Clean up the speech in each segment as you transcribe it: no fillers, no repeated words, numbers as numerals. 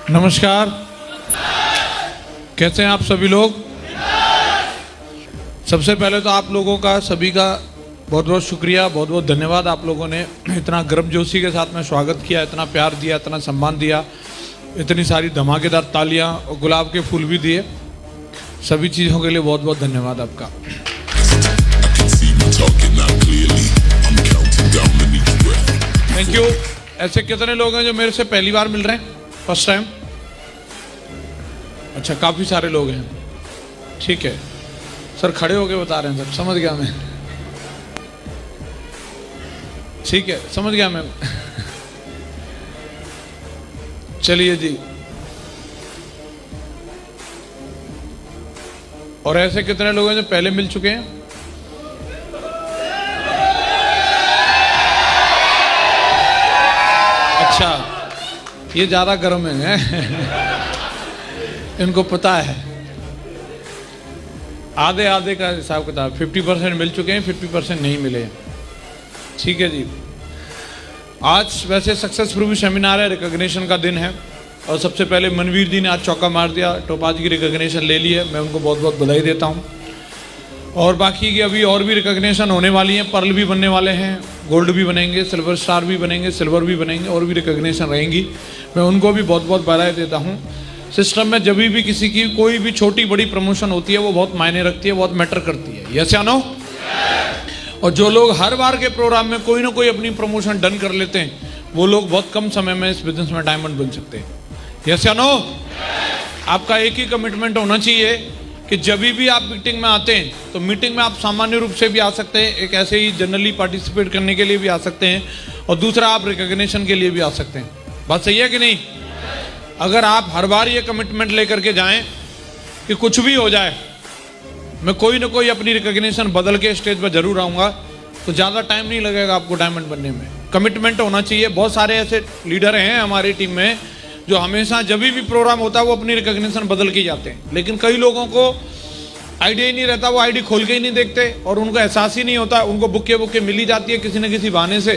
नमस्कार, कैसे हैं आप सभी लोग। सबसे पहले तो आप लोगों का सभी का बहुत बहुत शुक्रिया, बहुत बहुत धन्यवाद। आप लोगों ने इतना गर्मजोशी के साथ में स्वागत किया, इतना प्यार दिया, इतना सम्मान दिया, इतनी सारी धमाकेदार तालियां और गुलाब के फूल भी दिए। सभी चीज़ों के लिए बहुत बहुत धन्यवाद आपका। Thank you. ऐसे कितने लोग हैं जो मेरे से पहली बार मिल रहे हैं, फर्स्ट टाइम? अच्छा, काफ़ी सारे लोग हैं, ठीक है सर। खड़े होके बता रहे हैं सब, समझ गया मैं, ठीक है समझ गया मैं। चलिए जी। और ऐसे कितने लोग हैं जो पहले मिल चुके हैं? अच्छा, ये ज्यादा गर्म है। इनको पता है। आधे आधे का हिसाब किताब, 50% मिल चुके हैं, 50% नहीं मिले। ठीक है जी। आज वैसे सक्सेस प्रूफ सेमिनार है, रिकॉग्निशन का दिन है, और सबसे पहले मनवीर जी ने आज चौका मार दिया, टोपाज की रिकॉग्निशन ले ली है। मैं उनको बहुत बहुत बधाई देता हूँ। और बाकी की अभी और भी रिकॉग्निशन होने वाली हैं, पर्ल भी बनने वाले हैं, गोल्ड भी बनेंगे, सिल्वर स्टार भी बनेंगे, सिल्वर भी बनेंगे, और भी रिकॉग्निशन रहेंगी। मैं उनको भी बहुत बहुत बधाई देता हूँ। सिस्टम में जब भी किसी की कोई भी छोटी बड़ी प्रमोशन होती है वो बहुत मायने रखती है, बहुत मैटर करती है। यस या नो? और जो लोग हर बार के प्रोग्राम में कोई ना कोई अपनी प्रमोशन डन कर लेते हैं, वो लोग बहुत कम समय में इस बिजनेस में डायमंड बन सकते हैं। यस या नो? आपका एक ही कमिटमेंट होना चाहिए कि जब भी आप मीटिंग में आते हैं तो मीटिंग में आप सामान्य रूप से भी आ सकते हैं, एक ऐसे ही जनरली पार्टिसिपेट करने के लिए भी आ सकते हैं, और दूसरा आप रिकॉग्निशन के लिए भी आ सकते हैं। बात सही है कि नहीं? अगर आप हर बार ये कमिटमेंट लेकर के जाएं कि कुछ भी हो जाए मैं कोई ना कोई अपनी रिकॉग्निशन बदल के स्टेज पर जरूर आऊँगा, तो ज़्यादा टाइम नहीं लगेगा आपको डायमंड बनने में। कमिटमेंट होना चाहिए। बहुत सारे ऐसे लीडर हैं हमारी टीम में जो हमेशा जब भी प्रोग्राम होता है वो अपनी रिकॉग्निशन बदल के जाते हैं, लेकिन कई लोगों को आइडिया ही नहीं रहता, वो आईडी खोल के ही नहीं देखते और उनको एहसास ही नहीं होता। उनको बुक्के मिल ही जाती है किसी न किसी बहाने से,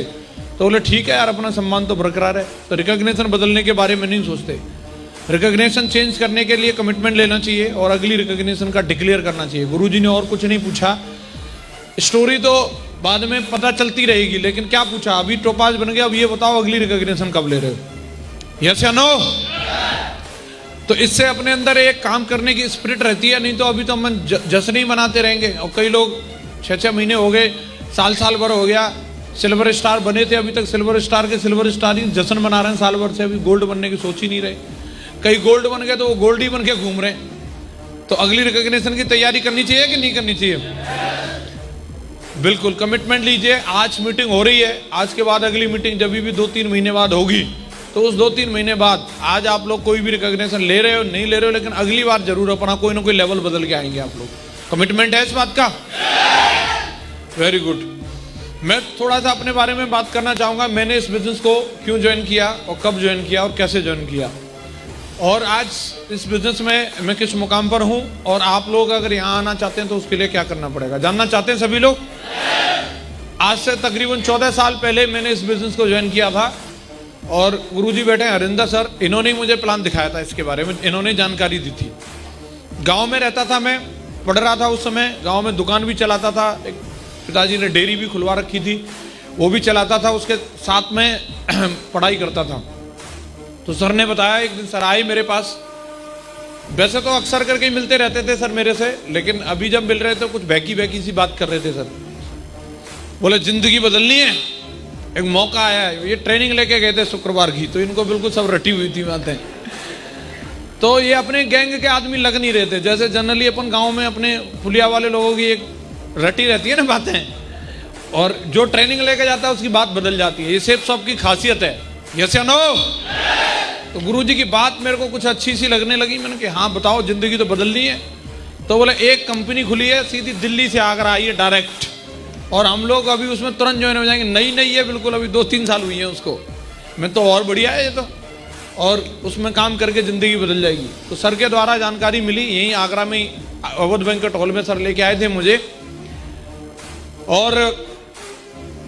तो बोले ठीक है यार, अपना सम्मान तो बरकरार है। तो रिकॉग्निशन बदलने के बारे में नहीं सोचते। रिकॉग्निशन चेंज करने के लिए कमिटमेंट लेना चाहिए और अगली रिकॉग्निशन का डिक्लेयर करना चाहिए। गुरुजी ने और कुछ नहीं पूछा, स्टोरी तो बाद में पता चलती रहेगी, लेकिन क्या पूछा? अभी टोपाज बन गया, अब ये बताओ अगली रिकॉग्निशन कब ले रहे हो? यस या नो? तो इससे अपने अंदर एक काम करने की स्पिरिट रहती है। नहीं तो अभी तो हम जश्न ही मनाते रहेंगे, और कई लोग 6-6 महीने हो गए, साल भर हो गया, सिल्वर स्टार बने थे, अभी तक सिल्वर स्टार के सिल्वर स्टार ही जश्न मना रहे हैं साल भर से, अभी गोल्ड बनने की सोच ही नहीं रहे। कई गोल्ड बन गए तो वो गोल्ड ही बन के घूम रहे। तो अगली रिकॉग्निशन की तैयारी करनी चाहिए कि नहीं करनी चाहिए? बिल्कुल, कमिटमेंट लीजिए। आज मीटिंग हो रही है, आज के बाद अगली मीटिंग जब भी 2-3 महीने बाद होगी, तो उस 2-3 महीने बाद आज आप लोग कोई भी रिकॉग्निशन ले रहे हो नहीं ले रहे हो, लेकिन अगली बार जरूर अपना कोई ना कोई लेवल बदल के आएंगे आप लोग। कमिटमेंट है इस बात का? Very good. मैं थोड़ा सा अपने बारे में बात करना चाहूँगा। मैंने इस बिजनेस को क्यों ज्वाइन किया और कब ज्वाइन किया और कैसे ज्वाइन किया, और आज इस बिजनेस में मैं किस मुकाम पर हूँ, और आप लोग अगर यहाँ आना चाहते हैं तो उसके लिए क्या करना पड़ेगा, जानना चाहते हैं सभी लोग? आज से तकरीबन 14 साल पहले मैंने इस बिजनेस को ज्वाइन किया था, और गुरुजी बैठे हैं हरिंदर सर, इन्होंने मुझे प्लान दिखाया था इसके बारे में, इन्होंने जानकारी दी थी। गांव में रहता था मैं, पढ़ रहा था उस समय, गांव में दुकान भी चलाता था, एक पिताजी ने डेयरी भी खुलवा रखी थी, वो भी चलाता था, उसके साथ में पढ़ाई करता था। तो सर ने बताया, एक दिन सर आए मेरे पास, वैसे तो अक्सर करके ही मिलते रहते थे सर मेरे से, लेकिन अभी जब मिल रहे थे कुछ बहकी सी बात कर रहे थे सर। बोले जिंदगी बदलनी है, एक मौका आया है। ये ट्रेनिंग लेके गए थे शुक्रवार की, तो इनको बिल्कुल सब रटी हुई थी बातें। तो ये अपने गैंग के आदमी लग नहीं रहे थे, जैसे जनरली अपन गांव में अपने पुलिया वाले लोगों की एक रटी रहती है ना बातें, और जो ट्रेनिंग लेके जाता है उसकी बात बदल जाती है। ये सेफ शॉप की खासियत है। यस या नो? तो गुरुजी की बात मेरे को कुछ अच्छी सी लगने लगी। मैंने कहा हाँ बताओ, जिंदगी तो बदलनी है। तो बोले एक कंपनी खुली है सीधी दिल्ली से आगरा आई है डायरेक्ट, और हम लोग अभी उसमें तुरंत ज्वाइन हो जाएंगे। नई है बिल्कुल, अभी 2-3 साल हुई है उसको। मैं तो और बढ़िया है ये तो, और उसमें काम करके ज़िंदगी बदल जाएगी। तो सर के द्वारा जानकारी मिली, यहीं आगरा में अवध बैंक्वेट हॉल में सर लेके आए थे मुझे, और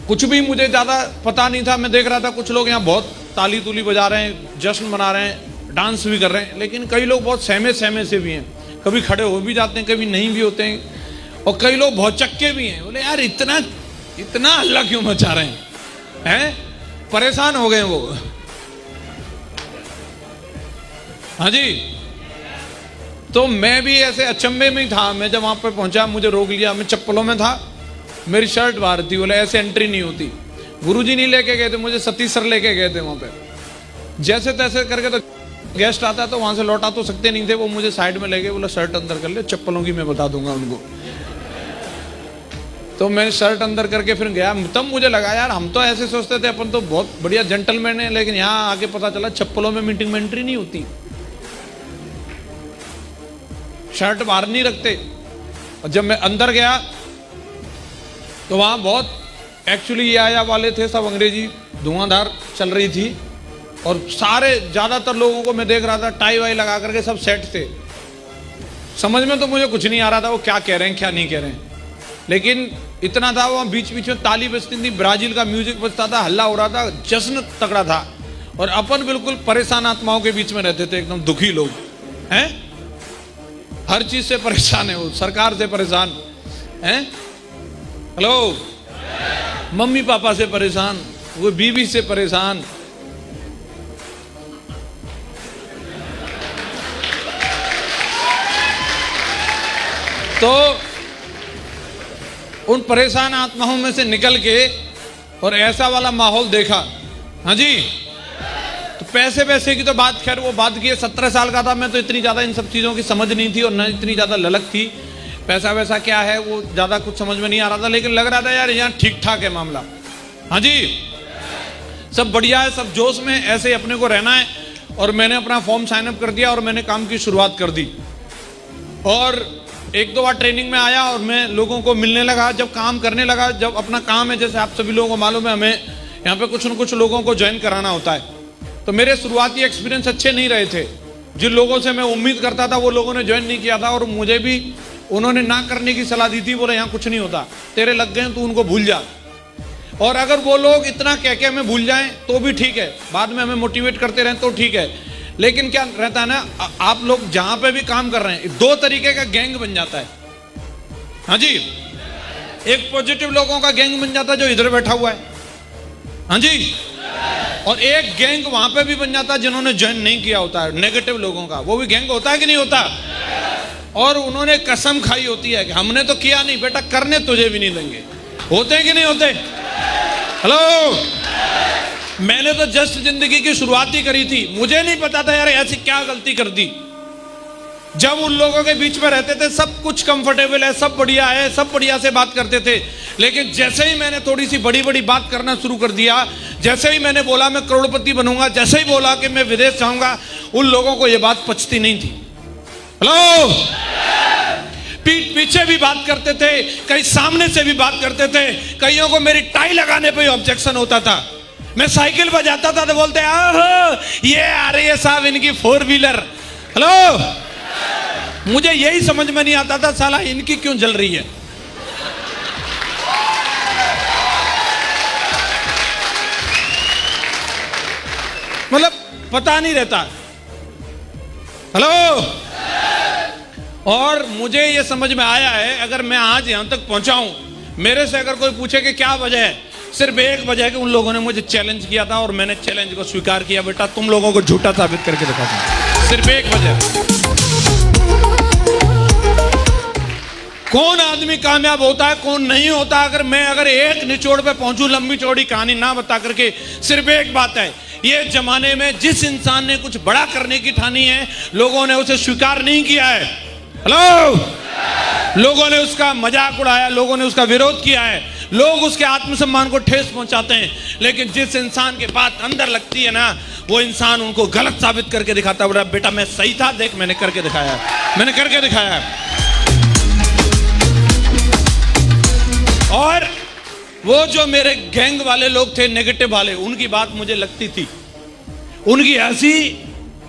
कुछ भी मुझे ज़्यादा पता नहीं था। मैं देख रहा था कुछ लोग यहाँ बहुत ताली तुली बजा रहे हैं, जश्न मना रहे हैं, डांस भी कर रहे हैं, लेकिन कई लोग बहुत सहमे सहमे से भी हैं, कभी खड़े हो भी जाते हैं, कभी नहीं भी होते हैं, और कई लोग बहुत चक्के भी हैं। बोले यार इतना इतना हल्ला क्यों मचा रहे हैं? परेशान हो गए वो। हाँ जी, तो मैं भी ऐसे अचंभे में ही था। मैं जब वहां पर पहुंचा, मुझे रोक लिया, मैं चप्पलों में था, मेरी शर्ट बाहर थी। बोले ऐसे एंट्री नहीं होती। गुरुजी नहीं लेके गए थे मुझे, सतीश सर लेके गए थे वहां पे। जैसे तैसे करके तो गेस्ट आता तो वहां से लौटा तो सकते नहीं थे, वो मुझे साइड में ले गए, बोला शर्ट अंदर कर ले, चप्पलों की मैं बता दूंगा उनको। तो मैंने शर्ट अंदर करके फिर गया। तब मुझे लगा यार हम तो ऐसे सोचते थे अपन तो बहुत बढ़िया जेंटलमैन है, लेकिन यहाँ आके पता चला चप्पलों में मीटिंग में एंट्री नहीं होती, शर्ट बाहर नहीं रखते। और जब मैं अंदर गया तो वहां बहुत एक्चुअली ये आया वाले थे, सब अंग्रेजी धुआंधार चल रही थी, और सारे ज्यादातर लोगों को मैं देख रहा था टाई वाई लगा करके सब सेट थे। समझ में तो मुझे कुछ नहीं आ रहा था वो क्या कह रहे हैं क्या नहीं कह रहे हैं, लेकिन इतना था वहां बीच बीच में ताली बजती थी, ब्राजील का म्यूजिक बजता था, हल्ला हो रहा था, जश्न तगड़ा था। और अपन बिल्कुल परेशान आत्माओं के बीच में रहते थे, एकदम दुखी लोग हैं, हर चीज से परेशान है वो, सरकार से परेशान हैं, हेलो, मम्मी पापा से परेशान, वो बीवी से परेशान। तो उन परेशान आत्माओं में से निकल के और ऐसा वाला माहौल देखा। हाँ जी, तो पैसे पैसे की तो बात, खैर वो बात की है, 17 साल का था मैं, तो इतनी ज्यादा इन सब चीजों की समझ नहीं थी और न इतनी ज्यादा ललक थी। पैसा वैसा क्या है वो ज्यादा कुछ समझ में नहीं आ रहा था, लेकिन लग रहा था यार यहाँ ठीक ठाक है मामला। हाँ जी, सब बढ़िया है, सब जोश में, ऐसे ही अपने को रहना है। और मैंने अपना फॉर्म साइन अप कर दिया और मैंने काम की शुरुआत कर दी। और एक दो बार ट्रेनिंग में आया और मैं लोगों को मिलने लगा, जब काम करने लगा, जब अपना काम है, जैसे आप सभी लोगों को मालूम है, हमें यहाँ पे कुछ न कुछ लोगों को ज्वाइन कराना होता है। तो मेरे शुरुआती एक्सपीरियंस अच्छे नहीं रहे थे, जिन लोगों से मैं उम्मीद करता था वो लोगों ने ज्वाइन नहीं किया था, और मुझे भी उन्होंने ना करने की सलाह दी थी, बोले यहाँ कुछ नहीं होता, तेरे लग गए तो उनको भूल जा। और अगर वो लोग इतना कह के हमें भूल जाएं तो भी ठीक है, बाद में हमें मोटिवेट करते रहें तो ठीक है, लेकिन क्या रहता है ना, आप लोग जहां पे भी काम कर रहे हैं, दो तरीके का गैंग बन जाता है। हाँ जी, एक पॉजिटिव लोगों का गैंग बन जाता है जो इधर बैठा हुआ है, हाँ जी, और एक गैंग वहां पे भी बन जाता है जिन्होंने ज्वाइन नहीं किया होता है, नेगेटिव लोगों का, वो भी गैंग होता है कि नहीं होता। और उन्होंने कसम खाई होती है कि हमने तो किया नहीं बेटा, करने तुझे भी नहीं देंगे। होते हैं कि नहीं होते? हेलो, मैंने तो जस्ट जिंदगी की शुरुआत ही करी थी, मुझे नहीं पता था यार ऐसी क्या गलती कर दी। जब उन लोगों के बीच में रहते थे सब कुछ कंफर्टेबल है, सब बढ़िया है, सब बढ़िया से बात करते थे, लेकिन जैसे ही मैंने थोड़ी सी बड़ी बड़ी बात करना शुरू कर दिया, जैसे ही मैंने बोला मैं करोड़पति बनूंगा, जैसे ही बोला कि मैं विदेश जाऊंगा, उन लोगों को यह बात पचती नहीं थी। हेलो, पीठ पीछे भी बात करते थे, कहीं सामने से भी बात करते थे, कईयों को मेरी टाई लगाने पे ऑब्जेक्शन होता था। मैं साइकिल बजाता था तो बोलते आहो ये आ रही है साहब इनकी 4 व्हीलर। हेलो, मुझे यही समझ में नहीं आता था साला इनकी क्यों जल रही है। मतलब पता नहीं रहता। हेलो, और मुझे ये समझ में आया है, अगर मैं आज यहां तक पहुंचा हूं, मेरे से अगर कोई पूछे कि क्या वजह है, सिर्फ एक वजह है कि उन लोगों ने मुझे चैलेंज किया था और मैंने चैलेंज को स्वीकार किया। बेटा तुम लोगों को झूठा साबित करके दिखाता, सिर्फ एक वजह। कौन आदमी कामयाब होता है कौन नहीं होता, अगर एक निचोड़ पे पहुंचूं, लंबी चौड़ी कहानी ना बता करके, सिर्फ एक बात है, ये जमाने में जिस इंसान ने कुछ बड़ा करने की ठानी है, लोगों ने उसे स्वीकार नहीं किया है। हेलो, लोगों ने उसका मजाक उड़ाया, लोगों ने उसका विरोध किया है, लोग उसके आत्मसम्मान को ठेस पहुंचाते हैं, लेकिन जिस इंसान के बात अंदर लगती है ना, वो इंसान उनको गलत साबित करके दिखाता है। बेटा मैं सही था, देख मैंने करके दिखाया, मैंने करके दिखाया। और वो जो मेरे गैंग वाले लोग थे, नेगेटिव वाले, उनकी बात मुझे लगती थी, उनकी हंसी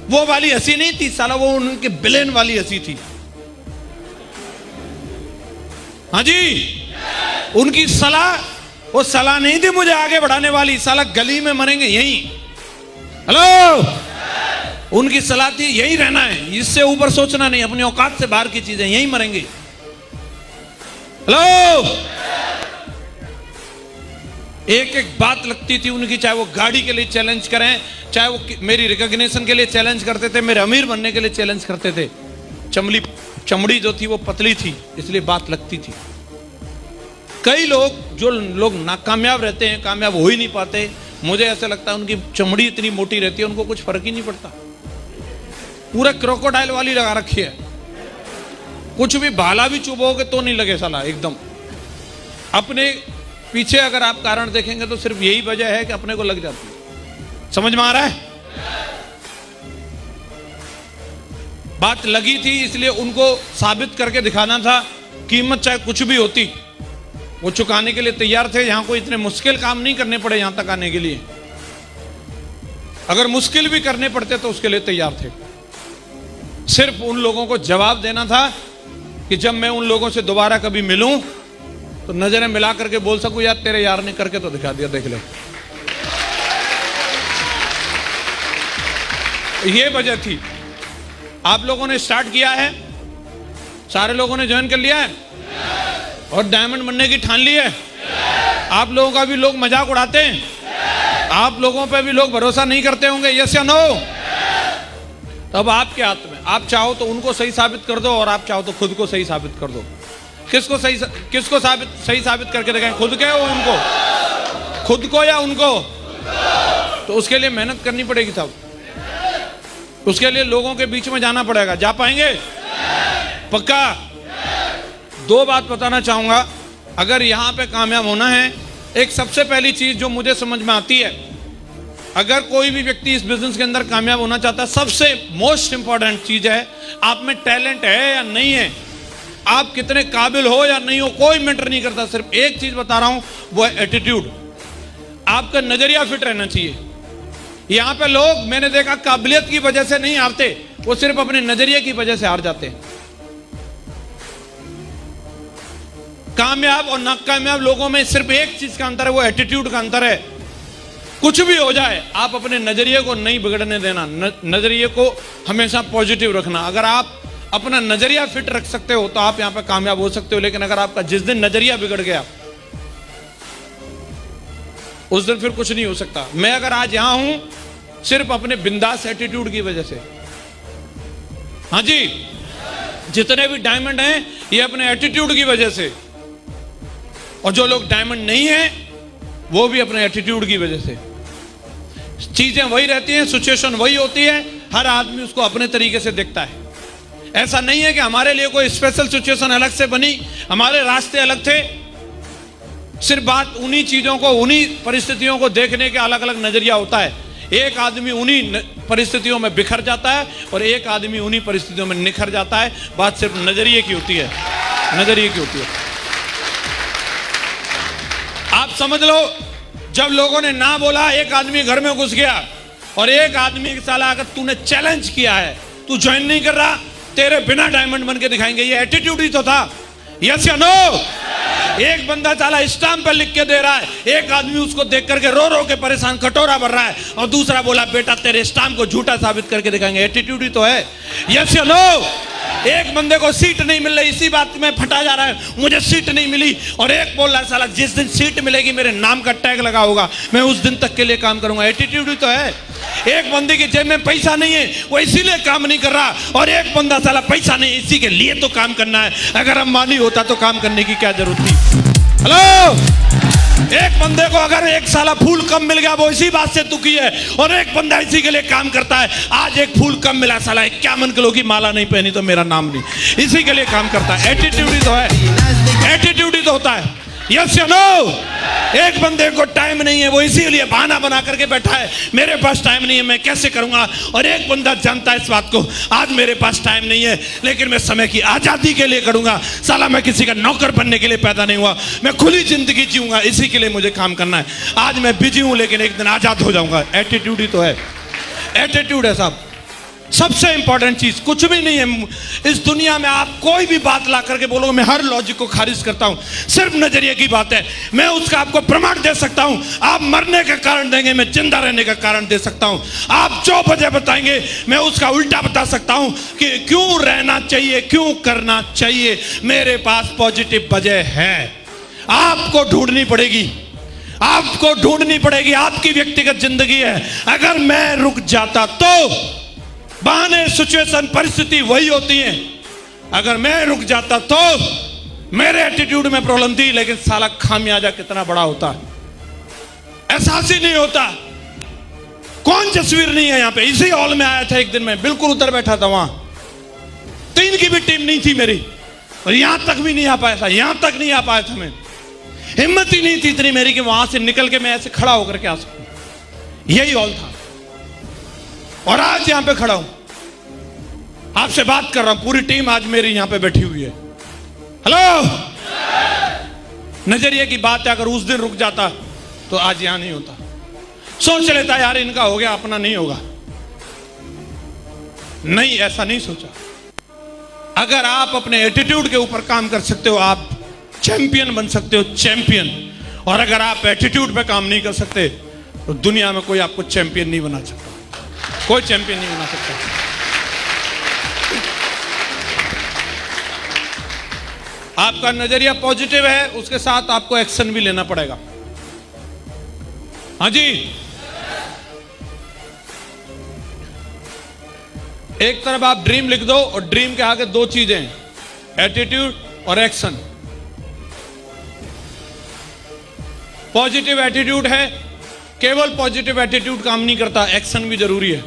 वो वाली हंसी नहीं थी साला, वो उनके ब्लेन वाली हंसी थी। हाँ जी, उनकी सलाह वो सलाह नहीं थी मुझे आगे बढ़ाने वाली, साला गली में मरेंगे यहीं। हेलो, उनकी सलाह थी यही रहना है, इससे ऊपर सोचना नहीं, अपनी औकात से बाहर की चीजें, यही मरेंगे। हेलो, एक एक बात लगती थी उनकी, चाहे वो गाड़ी के लिए चैलेंज करें, चाहे वो मेरी रिकॉग्निशन के लिए चैलेंज करते थे, मेरे अमीर बनने के लिए चैलेंज करते थे। चमड़ी जो थी वो पतली थी, इसलिए बात लगती थी। कई लोग, जो लोग नाकामयाब रहते हैं, कामयाब हो ही नहीं पाते, मुझे ऐसा लगता है उनकी चमड़ी इतनी मोटी रहती है उनको कुछ फर्क ही नहीं पड़ता। पूरा क्रोकोडाइल वाली लगा रखी है, कुछ भी भाला भी चुभोगे तो नहीं लगे साला एकदम। अपने पीछे अगर आप कारण देखेंगे तो सिर्फ यही वजह है कि अपने को लग जाती है। समझ में आ रहा है? बात लगी थी इसलिए उनको साबित करके दिखाना था, कीमत चाहे कुछ भी होती वो चुकाने के लिए तैयार थे। यहां कोई इतने मुश्किल काम नहीं करने पड़े यहां तक आने के लिए, अगर मुश्किल भी करने पड़ते तो उसके लिए तैयार थे। सिर्फ उन लोगों को जवाब देना था कि जब मैं उन लोगों से दोबारा कभी मिलूं तो नजरें मिला करके बोल सकूं यार तेरे यार ने करके तो दिखा दिया, देख ले। ये वजह थी। आप लोगों ने स्टार्ट किया है, सारे लोगों ने ज्वाइन कर लिया है और डायमंड बनने की ठान ली है। आप लोगों का भी लोग मजाक उड़ाते हैं, आप लोगों पे भी लोग भरोसा नहीं करते होंगे, यस या नो? तब आपके हाथ में, आप चाहो तो उनको सही साबित कर दो और आप चाहो तो खुद को सही साबित कर दो। किसको सही साबित करके दिखाएं? खुद के हो उनको, खुद को या उनको? तो उसके लिए मेहनत करनी पड़ेगी साहब, उसके लिए लोगों के बीच में जाना पड़ेगा। जा पाएंगे? पक्का? दो बात बताना चाहूंगा, अगर यहां पे कामयाब होना है, एक सबसे पहली चीज जो मुझे समझ में आती है, अगर कोई भी व्यक्ति इस बिजनेस के अंदर कामयाब होना चाहता है, सबसे मोस्ट इंपॉर्टेंट चीज है आप में टैलेंट है या नहीं है, आप कितने काबिल हो या नहीं हो, कोई मैटर नहीं करता। सिर्फ एक चीज बता रहा हूं, वो है एटीट्यूड। आपका नजरिया फिट रहना चाहिए। यहां पे लोग मैंने देखा काबिलियत की वजह से नहीं हारते, वो सिर्फ अपने नजरिए की वजह से हार जाते हैं। कामयाब और नाकामयाब लोगों में सिर्फ एक चीज का अंतर है, वो एटीट्यूड का अंतर है। कुछ भी हो जाए, आप अपने नजरिए को नहीं बिगड़ने देना, नजरिए को हमेशा पॉजिटिव रखना। अगर आप अपना नजरिया फिट रख सकते हो तो आप यहां पे कामयाब हो सकते हो, लेकिन अगर आपका जिस दिन नजरिया बिगड़ गया उस दिन फिर कुछ नहीं हो सकता। मैं अगर आज यहां हूं सिर्फ अपने बिंदास एटीट्यूड की वजह से। हाँ जी, जितने भी डायमंड हैं ये अपने एटीट्यूड की वजह से, और जो लोग डायमंड नहीं हैं वो भी अपने एटीट्यूड की वजह से। चीजें वही रहती हैं, सिचुएशन वही होती है, हर आदमी उसको अपने तरीके से देखता है। ऐसा नहीं है कि हमारे लिए कोई स्पेशल सिचुएशन अलग से बनी, हमारे रास्ते अलग थे। सिर्फ बात उन्हीं चीजों को, उन्हीं परिस्थितियों को देखने के अलग अलग नजरिया होता है। एक आदमी उन्हीं परिस्थितियों में बिखर जाता है और एक आदमी उन्हीं परिस्थितियों में निखर जाता है। बात सिर्फ नजरिए की होती है, नजरिए की होती है। आप समझ लो, जब लोगों ने ना बोला, एक आदमी घर में घुस गया और एक आदमी के साला अगर तूने चैलेंज किया है, तू ज्वाइन नहीं कर रहा, तेरे बिना डायमंड बन के दिखाएंगे, ये एटीट्यूड ही तो था। यस या नो? एक बंदा साला स्टाम्प पे लिख के दे रहा है, एक आदमी उसको देख करके रो रो के परेशान कटोरा भर रहा है, और दूसरा बोला बेटा तेरे स्टाम्प को झूठा साबित करके दिखाएंगे, एटीट्यूड ही तो है। यस या नो? एक बंदे को सीट नहीं मिल रही, इसी बात में फटा जा रहा है, मुझे सीट नहीं मिली, और एक बोल रहा है साला जिस दिन सीट मिलेगी मेरे नाम का टैग लगा होगा, मैं उस दिन तक के लिए काम करूंगा। एटीट्यूड ही तो है। एक बंदे की जेब में पैसा नहीं है, वो इसीलिए काम नहीं कर रहा, और एक बंदा साला पैसा नहीं, इसी के लिए तो काम करना है। अगर अंबानी होता तो काम करने की क्या जरूरत थी? हेलो, एक बंदे को अगर एक साला फूल कम मिल गया वो इसी बात से दुखी है, और एक बंदा इसी के लिए काम करता है। आज एक फूल कम मिला, साला 51 किलो की माला नहीं पहनी तो मेरा नाम नहीं, इसी के लिए काम करता है। एटीट्यूड ही तो है, एटीट्यूड ही तो होता है। यस या नो? एक बंदे को टाइम नहीं है, वो इसीलिए बहाना बना करके बैठा है, मेरे पास टाइम नहीं है, मैं कैसे करूंगा। और एक बंदा जानता है इस बात को, आज मेरे पास टाइम नहीं है लेकिन मैं समय की आजादी के लिए करूंगा। साला मैं किसी का नौकर बनने के लिए पैदा नहीं हुआ, मैं खुली जिंदगी जीऊंगा, इसी के लिए मुझे काम करना है। आज मैं बिजी हूं लेकिन एक दिन आजाद हो जाऊंगा। एटीट्यूड ही तो है, एटीट्यूड है साहब। सबसे इंपॉर्टेंट चीज कुछ भी नहीं है इस दुनिया में। आप कोई भी बात ला करके बोलोगे मैं हर लॉजिक को खारिज करता हूं, सिर्फ नजरिए की बात है। मैं उसका आपको प्रमाण दे सकता हूं। आप मरने का कारण देंगे, मैं जिंदा रहने का कारण दे सकता हूं। आप जो वजह बताएंगे मैं उसका उल्टा बता सकता हूं कि क्यों रहना चाहिए, क्यों करना चाहिए। मेरे पास पॉजिटिव वजह है। आपको ढूंढनी पड़ेगी, आपको ढूंढनी पड़ेगी। आपकी व्यक्तिगत जिंदगी है। अगर मैं रुक जाता तो बहाने, सिचुएशन, परिस्थिति वही होती है। अगर मैं रुक जाता तो मेरे एटीट्यूड में प्रॉब्लम थी, लेकिन साला खामियाजा कितना बड़ा होता है, एहसास ही नहीं होता। कौन तस्वीर नहीं है यहां पे? इसी हॉल में आया था एक दिन, मैं बिल्कुल उधर बैठा था, वहां 3 की भी टीम नहीं थी मेरी, और यहां तक भी नहीं आ पाया था, यहां तक नहीं आ पाया था मैं। हिम्मत ही नहीं थी इतनी मेरी कि वहां से निकल के मैं ऐसे खड़ा होकर के आ सकूं। यही हॉल था, और आज यहां पे खड़ा हूं, आपसे बात कर रहा हूं। पूरी टीम आज मेरी यहां पे बैठी हुई है। हेलो, नजरिए की बात है। अगर उस दिन रुक जाता तो आज यहां नहीं होता। सोच लेता यार इनका हो गया, अपना नहीं होगा। नहीं, ऐसा नहीं सोचा। अगर आप अपने एटीट्यूड के ऊपर काम कर सकते हो, आप चैंपियन बन सकते हो, चैंपियन। और अगर आप एटीट्यूड पे काम नहीं कर सकते तो दुनिया में कोई आपको चैंपियन नहीं बना सकता, कोई चैंपियन नहीं बना सकता। आपका नजरिया पॉजिटिव है, उसके साथ आपको एक्शन भी लेना पड़ेगा। हाँ जी, एक तरफ आप ड्रीम लिख दो, और ड्रीम के आगे 2 चीजें, एटीट्यूड और एक्शन। पॉजिटिव एटीट्यूड है, केवल पॉजिटिव एटीट्यूड काम नहीं करता, एक्शन भी जरूरी है।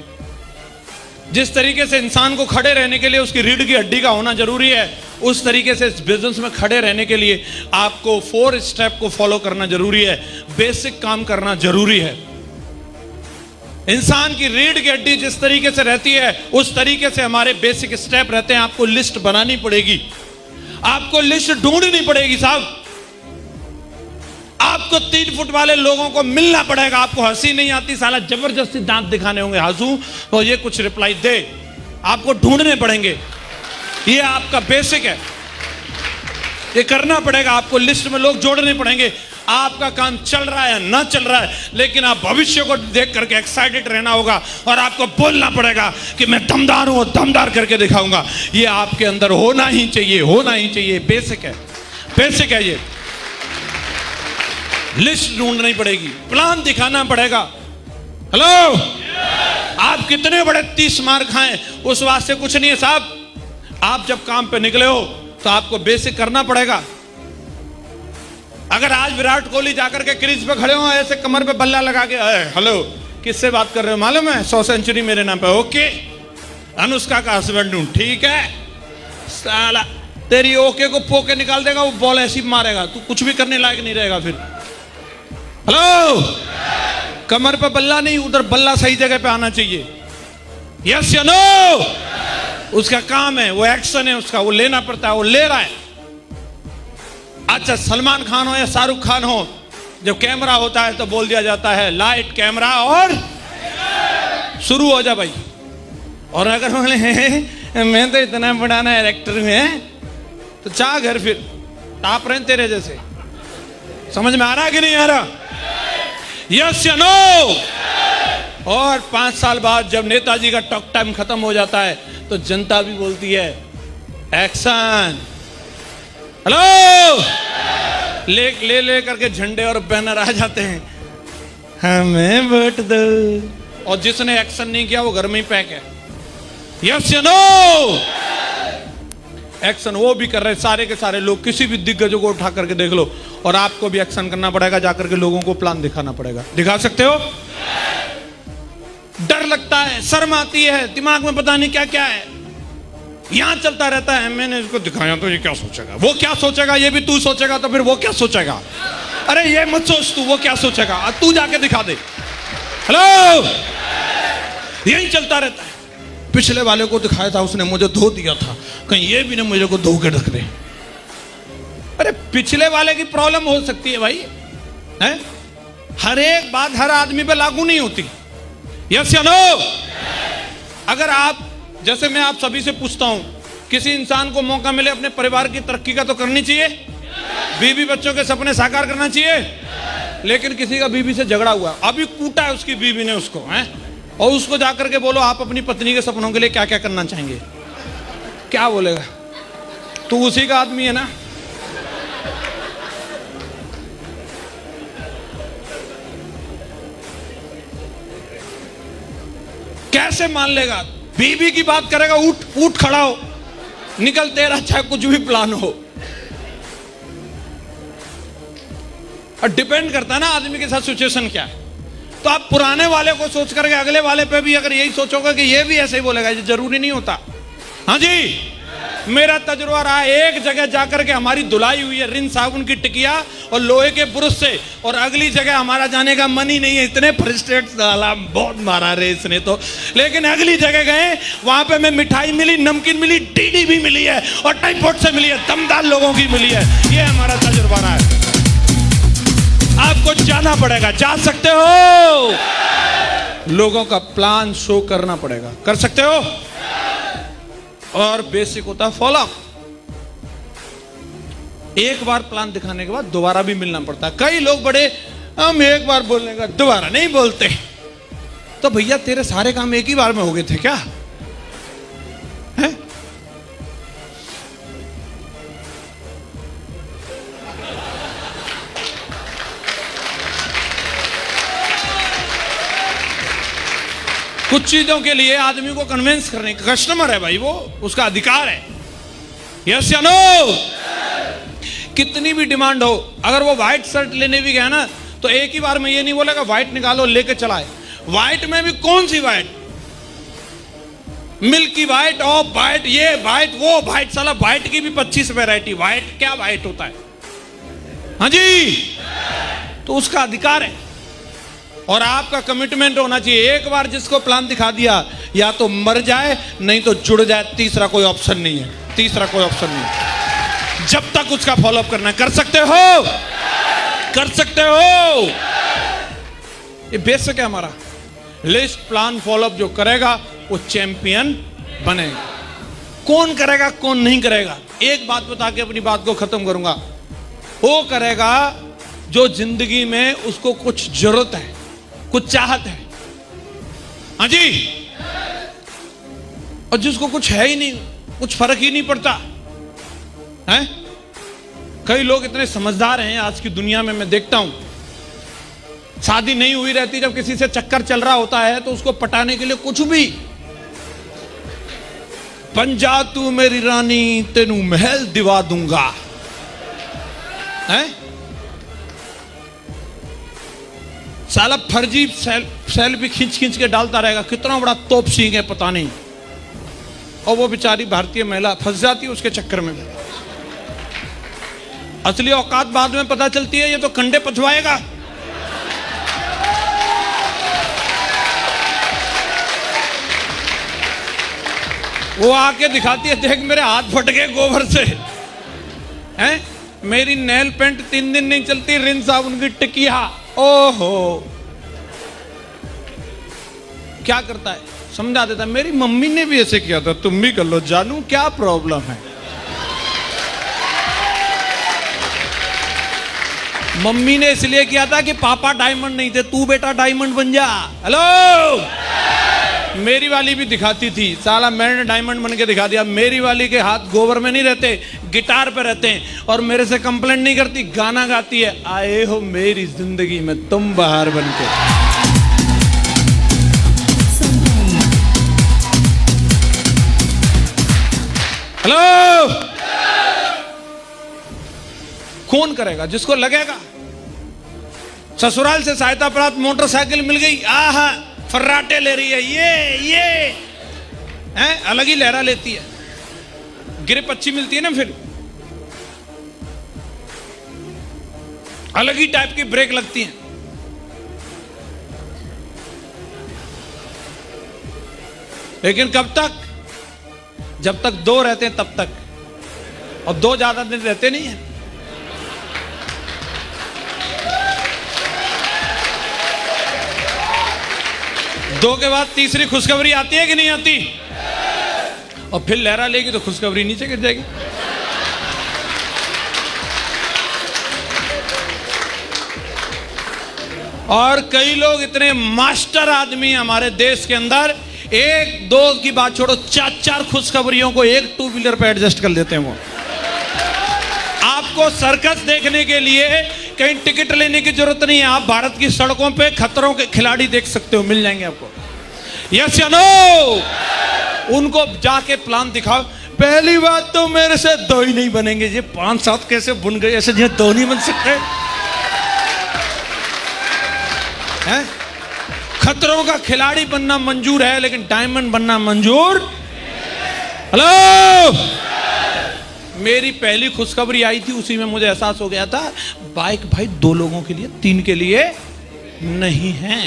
जिस तरीके से इंसान को खड़े रहने के लिए उसकी रीढ़ की हड्डी का होना जरूरी है, उस तरीके से इस बिजनेस में खड़े रहने के लिए आपको 4 स्टेप को फॉलो करना जरूरी है, बेसिक काम करना जरूरी है। इंसान की रीढ़ की हड्डी जिस तरीके से रहती है, उस तरीके से हमारे बेसिक स्टेप रहते हैं। आपको लिस्ट बनानी पड़ेगी, आपको लिस्ट ढूंढनी पड़ेगी साहब। आपको 3 फुट वाले लोगों को मिलना पड़ेगा। आपको हंसी नहीं आती, साला जबरदस्ती दांत दिखाने होंगे, हंसू तो ये कुछ रिप्लाई दे। आपको ढूंढने पड़ेंगे, ये आपका बेसिक है, ये करना पड़ेगा। आपको लिस्ट में लोग जोड़ने पड़ेंगे। आपका काम चल रहा है ना चल रहा है, लेकिन आप भविष्य को देख करके एक्साइटेड रहना होगा, और आपको बोलना पड़ेगा कि मैं दमदार हूं, दमदार करके दिखाऊंगा। ये आपके अंदर होना ही चाहिए, होना ही चाहिए। बेसिक है, बेसिक है ये। लिस्ट ढूंढनी पड़ेगी, प्लान दिखाना पड़ेगा। हेलो, आप कितने बड़े 30 मार खाएं, उस वास्ते कुछ नहीं है साहब। आप जब काम पे निकले हो तो आपको बेसिक करना पड़ेगा। अगर आज विराट कोहली जाकर के क्रीज पे खड़े हो, ऐसे कमर पे बल्ला लगा के, हेलो किससे बात कर रहे हो मालूम है, 100 सेंचुरी मेरे नाम पे, ओके अनुष्का का हस्बैंड हूं, ठीक है। साला तेरी ओके को पोके निकाल देगा, वो बॉल ऐसी मारेगा, तू कुछ भी करने लायक नहीं रहेगा फिर। हेलो, कमर पे बल्ला नहीं, उधर बल्ला सही जगह पे आना चाहिए। यस या नो? उसका काम है, वो एक्शन है उसका, वो लेना पड़ता है, वो ले रहा है। अच्छा, सलमान खान हो या शाहरुख खान हो, जब कैमरा होता है तो बोल दिया जाता है लाइट कैमरा और शुरू हो जा भाई। और अगर बोले मैं तो इतना बड़ा ना एक्टर में, तो चाह घर फिर टाप रहे तेरे जैसे। समझ में आ रहा है कि नहीं आ रहा? यस या नो? और 5 साल बाद जब नेताजी का टॉक टाइम खत्म हो जाता है तो जनता भी बोलती है एक्शन। हेलो, ले करके झंडे और बैनर आ जाते हैं, हमें वोट दो। और जिसने एक्शन नहीं किया वो घर में ही पैक है। यस या नो? एक्शन वो भी कर रहे सारे के सारे लोग। किसी भी दिग्गजों को उठा करके देख लो, और आपको भी एक्शन करना पड़ेगा, जाकर के लोगों को प्लान दिखाना पड़ेगा। दिखा सकते हो? डर लगता है, शर्म आती है, दिमाग में पता नहीं क्या क्या है, यहां चलता रहता है। मैंने इसको दिखाया तो ये क्या सोचेगा, वो क्या सोचेगा, ये भी तू सोचेगा तो फिर वो क्या सोचेगा। अरे ये मत सोच तू, वो क्या सोचेगा, तू जाके दिखा दे। हेलो, यही चलता रहता है। पिछले वाले को दिखाया था, उसने मुझे धो दिया था, कहीं ये भी ना मुझे को धो के रख दे। अरे पिछले वाले की प्रॉब्लम हो सकती है भाई, है? हर एक बात हर आदमी पे लागू नहीं होती। यस या नो? अगर आप जैसे मैं आप सभी से पूछता हूं, किसी इंसान को मौका मिले अपने परिवार की तरक्की का तो करनी चाहिए, बीवी बच्चों के सपने साकार करना चाहिए। लेकिन किसी का बीवी से झगड़ा हुआ, अभी कूटा है उसकी बीवी ने उसको, हैं, और उसको जाकर के बोलो आप अपनी पत्नी के सपनों के लिए क्या क्या करना चाहेंगे, क्या बोलेगा? तू उसी का आदमी है ना। कैसे मान लेगा? बीवी की बात करेगा, उठ उठ खड़ा हो, निकल, तेरा चाहे कुछ भी प्लान हो। और डिपेंड करता है ना आदमी के साथ सिचुएशन क्या है। तो आप पुराने वाले को सोच करके अगले वाले पे भी अगर यही सोचोगे कि ये भी ऐसे ही बोलेगा, ये जरूरी नहीं होता। हाँ जी, मेरा तजुर्बा रहा, एक जगह जाकर के हमारी धुलाई हुई है रिन साबुन की टिकिया और लोहे के ब्रश से, और अगली जगह हमारा जाने का मन ही नहीं है। इतने फ्रस्ट्रेट साला, बहुत मारा रे इसने तो। लेकिन अगली जगह गए, वहां पे हमें मिठाई मिली, नमकीन मिली, डीडी भी मिली है और टाइफॉइड से मिली है, दमदार लोगों की मिली है। ये हमारा तजुर्बा रहा है। आपको जाना पड़ेगा, जा सकते हो, लोगों का प्लान शो करना पड़ेगा, कर सकते हो। और बेसिक होता है फॉलो। एक बार प्लान दिखाने के बाद दोबारा भी मिलना पड़ता है। कई लोग बड़े, हम एक बार बोलने का दोबारा नहीं बोलते। तो भैया तेरे सारे काम एक ही बार में हो गए थे क्या? है? कुछ चीजों के लिए आदमी को कन्विंस करने का, कस्टमर है भाई वो, उसका अधिकार है। यस या नो? कितनी भी डिमांड हो, अगर वो व्हाइट शर्ट लेने भी गया ना, तो एक ही बार में ये नहीं बोलेगा व्हाइट निकालो लेके चलाए। व्हाइट में भी कौन सी white? Milky white, off white, ये व्हाइट, वो व्हाइट, साला व्हाइट की भी 25 वैरायटी। व्हाइट क्या व्हाइट होता है? हाँ जी, तो उसका अधिकार है। और आपका कमिटमेंट होना चाहिए। एक बार जिसको प्लान दिखा दिया, या तो मर जाए नहीं तो जुड़ जाए, तीसरा कोई ऑप्शन नहीं है, तीसरा कोई ऑप्शन नहीं है। जब तक उसका फॉलोअप करना, कर सकते हो, कर सकते हो। ये बेसिक है हमारा। लिस्ट प्लान फॉलोअप जो करेगा वो चैंपियन बनेगा। कौन करेगा कौन नहीं करेगा, एक बात बता के अपनी बात को खत्म करूंगा। वो करेगा जो जिंदगी में उसको कुछ जरूरत है, कुछ चाहत है। हाँ जी, और जिसको कुछ है ही नहीं, कुछ फर्क ही नहीं पड़ता है। कई लोग इतने समझदार हैं आज की दुनिया में, मैं देखता हूं, शादी नहीं हुई रहती, जब किसी से चक्कर चल रहा होता है तो उसको पटाने के लिए कुछ भी, बन जा तू मेरी रानी तेनू महल दिवा दूंगा, है? साला फर्जी सेल्फी खींच खींच के डालता रहेगा, कितना बड़ा तोप सींग है पता नहीं। और वो बेचारी भारतीय महिला फंस जाती है उसके चक्कर में। असली औकात बाद में पता चलती है, ये तो कंडे पचवाएगा। वो आके दिखाती है, देख मेरे हाथ फट गए गोबर से, हैं? मेरी नेल पेंट 3 दिन नहीं चलती, रिन साबुन की टिकिया। ओहो, क्या करता है, समझा देता है, मेरी मम्मी ने भी ऐसे किया था, तुम भी कर लो जानू, क्या प्रॉब्लम है। मम्मी ने इसलिए किया था कि पापा डायमंड नहीं थे, तू बेटा डायमंड बन जा। हेलो, मेरी वाली भी दिखाती थी, साला मैंने डायमंड बन के दिखा दिया। मेरी वाली के हाथ गोबर में नहीं रहते, गिटार पे रहते हैं, और मेरे से कंप्लेंट नहीं करती, गाना गाती है, आए हो मेरी जिंदगी में तुम बाहर बन के। हेलो, कौन करेगा? जिसको लगेगा। ससुराल से सहायता प्राप्त मोटरसाइकिल मिल गई, आहा फर्राटे ले रही है, ये हैं, अलग ही लहरा लेती है। ग्रिप अच्छी मिलती है ना, फिर अलग ही टाइप की ब्रेक लगती है। लेकिन कब तक? जब तक 2 रहते हैं तब तक, और 2 ज्यादा दिन रहते नहीं है। दो के बाद तीसरी खुशखबरी आती है कि नहीं आती? और फिर लहरा लेगी तो खुशखबरी नीचे गिर जाएगी। और कई लोग इतने मास्टर आदमी हमारे देश के अंदर, एक दो की बात छोड़ो, 4-4 खुशखबरियों को एक टू व्हीलर पे एडजस्ट कर लेते हैं। वो आपको सर्कस देखने के लिए कहीं टिकट लेने की जरूरत नहीं है, आप भारत की सड़कों पे खतरों के खिलाड़ी देख सकते हो, मिल जाएंगे आपको। यस या नो? उनको जाके प्लान दिखाओ। पहली बात तो मेरे से 2 ही नहीं बनेंगे, ये 5-7 कैसे बन गए, ऐसे 2 नहीं बन सकते हैं? खतरों का खिलाड़ी बनना मंजूर है, लेकिन डायमंड बनना मंजूर। हेलो, मेरी पहली खुशखबरी आई थी, उसी में मुझे एहसास हो गया था, बाइक भाई 2 लोगों के लिए, 3 के लिए नहीं है।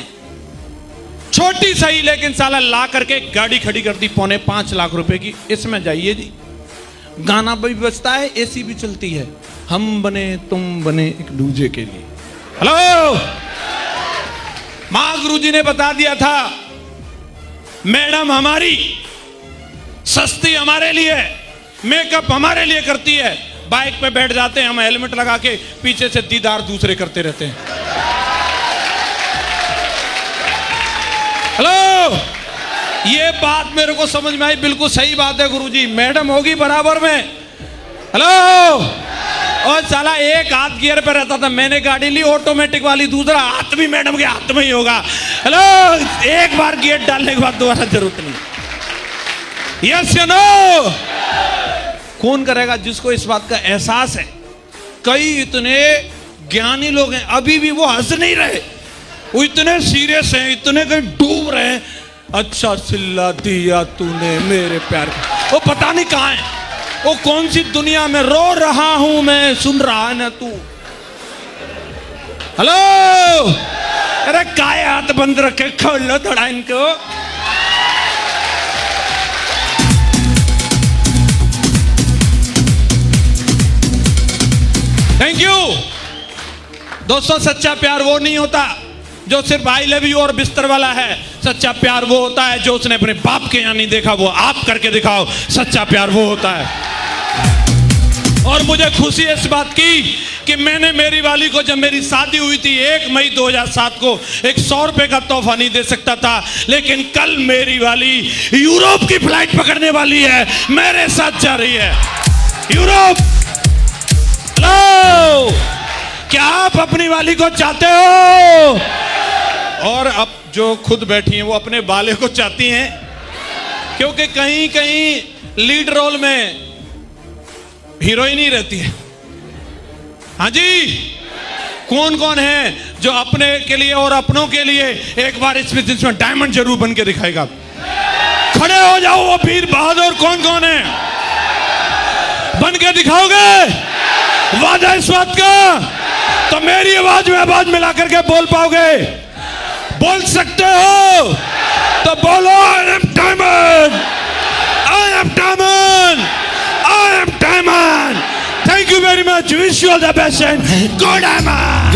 छोटी सही, लेकिन साला ला करके गाड़ी खड़ी कर दी 4.25 लाख रुपए की। इसमें जाइए जी, गाना भी बजता है, एसी भी चलती है, हम बने तुम बने एक दूजे के लिए। हेलो, मां गुरुजी ने बता दिया था, मैडम हमारी सस्ती हमारे लिए, मेकअप हमारे लिए करती है, बाइक पे बैठ जाते हैं हम हेलमेट लगा के, पीछे से दीदार दूसरे करते रहते हैं। हेलो, ये बात मेरे को समझ में आई, बिल्कुल सही बात है गुरुजी, मैडम होगी बराबर में। हेलो, और साला एक हाथ गियर पे रहता था, मैंने गाड़ी ली ऑटोमेटिक वाली, दूसरा हाथ भी मैडम के हाथ में ही होगा। हेलो, एक बार गियर डालने के बाद दोबारा जरूरत नहीं। यस या नो? कौन करेगा जिसको इस बात का एहसास है। कई इतने ज्ञानी लोग हैं, अभी भी वो हंस नहीं रहे, वो इतने सीरियस हैं, इतने कहीं डूब रहे हैं। अच्छा सिल्ला दिया तूने मेरे प्यार का, वो पता नहीं कहां है, वो कौन सी दुनिया में, रो रहा हूं मैं, सुन रहा है ना तू। हेलो, अरे काय हाथ बंद रखे, खोल लो थोड़ा इनको। थैंक यू दोस्तों। सच्चा प्यार वो नहीं होता जो सिर्फ आई लव यू और बिस्तर वाला है। सच्चा प्यार वो होता है जो उसने अपने बाप के यहाँ नहीं देखा, वो आप करके दिखाओ, सच्चा प्यार वो होता है। और मुझे खुशी है इस बात की कि मैंने मेरी वाली को, जब मेरी शादी हुई थी 1 मई 2007 को, एक 100 रुपए का तोहफा नहीं दे सकता था, लेकिन कल मेरी वाली यूरोप की फ्लाइट पकड़ने वाली है, मेरे साथ जा रही है यूरोप। हेलो, क्या आप अपनी वाली को चाहते हो? और अब जो खुद बैठी हैं वो अपने बाले को चाहती हैं, क्योंकि कहीं कहीं लीड रोल में हीरोइन ही रहती है। हाँ जी, कौन कौन है जो अपने के लिए और अपनों के लिए एक बार इस बिजनेस में डायमंड जरूर बन के दिखाएगा? खड़े हो जाओ, वो वीर बहादुर कौन कौन है, बन के दिखाओगे? वादा इस बात का? तो मेरी आवाज में आवाज मिला करके बोल पाओगे? बोल सकते हो तो बोलो, I am diamond, I am diamond, I am diamond. Thank you very much, wish you all the best and go diamond.